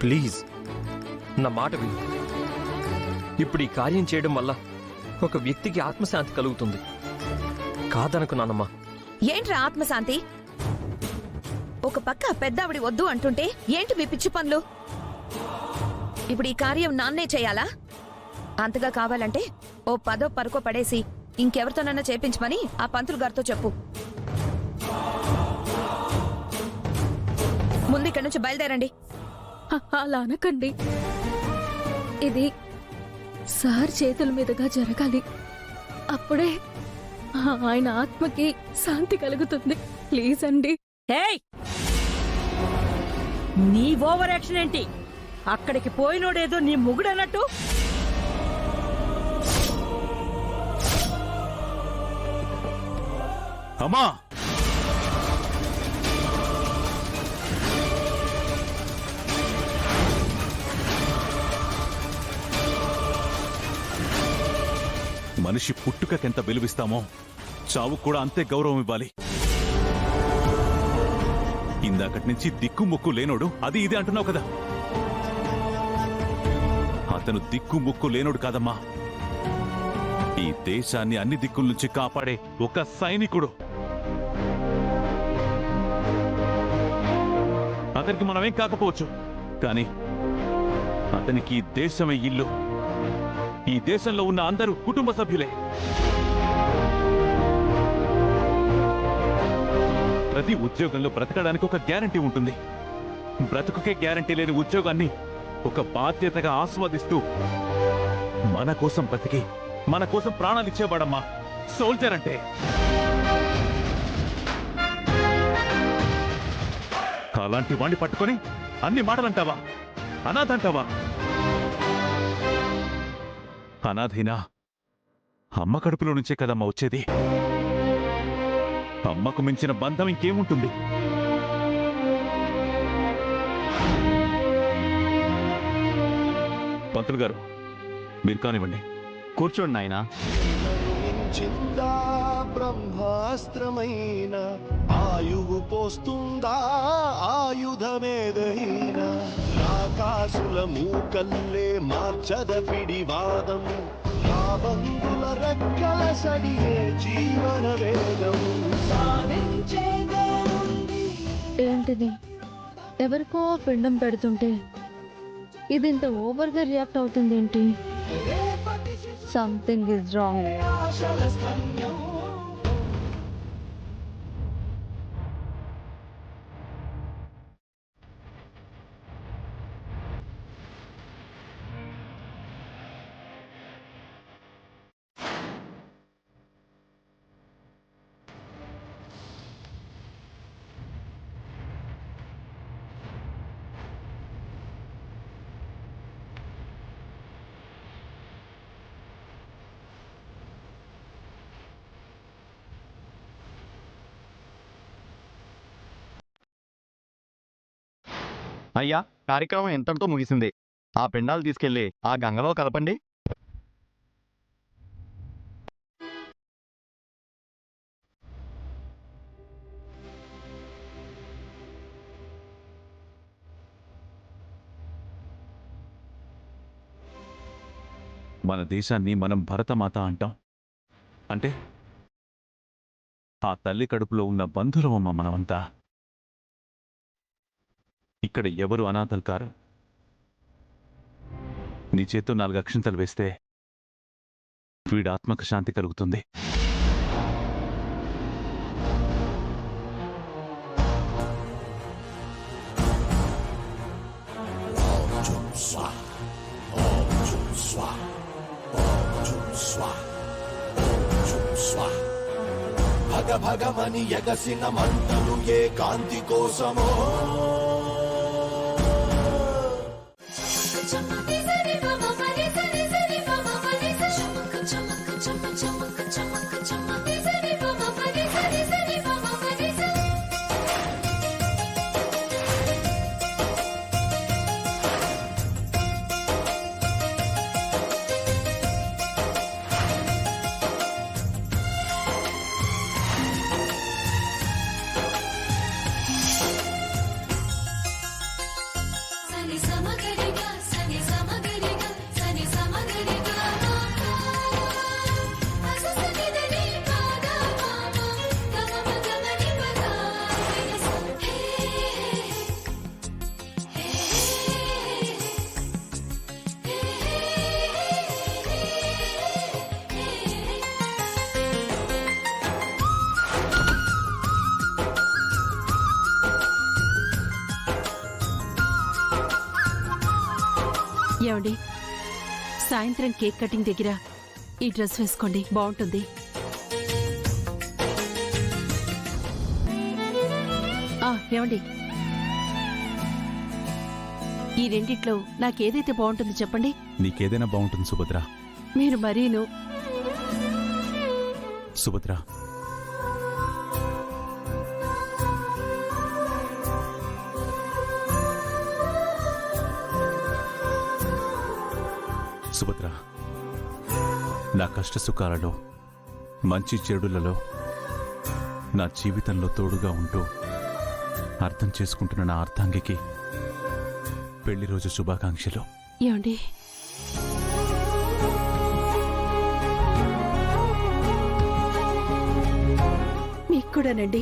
Please నా మాట విను. ఇప్పుడు ఈ కార్యం చేయడం వల్ల ఒక వ్యక్తికి ఆత్మశాంతి కలుగుతుంది. కాదనకు నానమ్మా. ఏంట్రా ఆత్మశాంతి? ఒక పక్క పెద్దావిడి వద్దు అంటుంటే ఏంటి మీ పిచ్చి పనులు? ఇప్పుడు ఈ కార్యం నాన్నే చేయాలా? అంతగా కావాలంటే ఓ 10 పరుకో పడేసి ఇంకెవరితోనన్నా చేపించమని ఆ పంతులు గారితో చెప్పు. ముందు ఇక్కడి నుంచి బయలుదేరండి. అలా అనకండి. ఇది సార్ చేతుల మీదుగా జరగాలి. అప్పుడే ఆయన ఆత్మకి శాంతి కలుగుతుంది. ప్లీజ్ అండి. నీ ఓవర్ యాక్షన్ ఏంటి? అక్కడికి పోయినోడేదో నీ ముగుడన్నట్టు. అమ్మా, మనిషి పుట్టుకకెంత విలువిస్తామో చావు కూడా అంతే గౌరవం ఇవ్వాలి. ఇందాకటి నుంచి దిక్కు ముక్కు లేనోడు అది ఇది అంటున్నావు కదా. అతను దిక్కు ముక్కు లేనోడు కాదమ్మా, ఈ దేశాన్ని అన్ని దిక్కుల నుంచి కాపాడే ఒక సైనికుడు. అతనికి మనమేం కాకపోవచ్చు, కానీ అతనికి ఈ దేశమే ఇల్లు. ఈ దేశంలో ఉన్న అందరూ కుటుంబ సభ్యులే. ప్రతి ఉద్యోగంలో బ్రతకడానికి ఒక గ్యారంటీ ఉంటుంది. బ్రతుకుకే గ్యారంటీ లేని ఉద్యోగాన్ని ఒక బాధ్యతగా ఆస్వాదిస్తూ మన కోసం బ్రతికి మన కోసం ప్రాణాలు ఇచ్చేవాడమ్మా సోల్జర్ అంటే. అలాంటి వాణ్ణి పట్టుకొని అన్ని మాటలంటావా? అనాథంటావా? అనాథైనా అమ్మ కడుపులో నుంచే కదమ్మా వచ్చేది. అమ్మకు మించిన బంధం ఇంకేముంటుంది? పంతులు గారు, మీరు కానివ్వండి. కూర్చోండి నాయనా. బ్రహ్మాస్త్రమైన ఆయువు పోస్తుందా ఆయుధమేదైనా? ఆకాశుల మూకల్లే మార్చద పిడివాదం, రాబందుల రెక్కల సడియే జీవన వేదం. ఏంటిది? ఎవరికో పిండం పెడుతుంటే ఇది ఇంత ఓవర్గా రియాక్ట్ అవుతుంది ఏంటి? Something is wrong. అయ్యా, కార్యక్రమం ఎంతటితో ముగిసింది. ఆ పిండాలు తీసుకెళ్లి ఆ గంగలో కలపండి. మన దేశాన్ని మనం భరతమాత అంటాం. అంటే ఆ తల్లి కడుపులో ఉన్న బంధువులమమ్మ మనమంతా. ఇక్కడ ఎవరు అనాథలు కారు. నీ చేత్తో 4 అక్షింతలు వేస్తే వీడి ఆత్మకు శాంతి కలుగుతుంది. భగ భగమని ఎగసిన మంటలు ఏ కాంతి కోసమో. ఏమండి, సాయంత్రం కేక్ కటింగ్ దగ్గర ఈ డ్రెస్ వేసుకోండి, బాగుంటుంది. ఏమండి, ఈ రెండిట్లో నాకేదైతే బాగుంటుంది చెప్పండి. నీకేదైనా బాగుంటుంది సుభద్ర. మీరు మరీను. సుభద్ర, సుభద్ర, నా కష్ట సుఖాలలో, మంచి చెడులలో నా జీవితంలో తోడుగా ఉంటూ అర్థం చేసుకుంటున్న నా అర్థాంగికి పెళ్లి రోజు శుభాకాంక్షలు. ఏమండి, మీకు కూడానండి.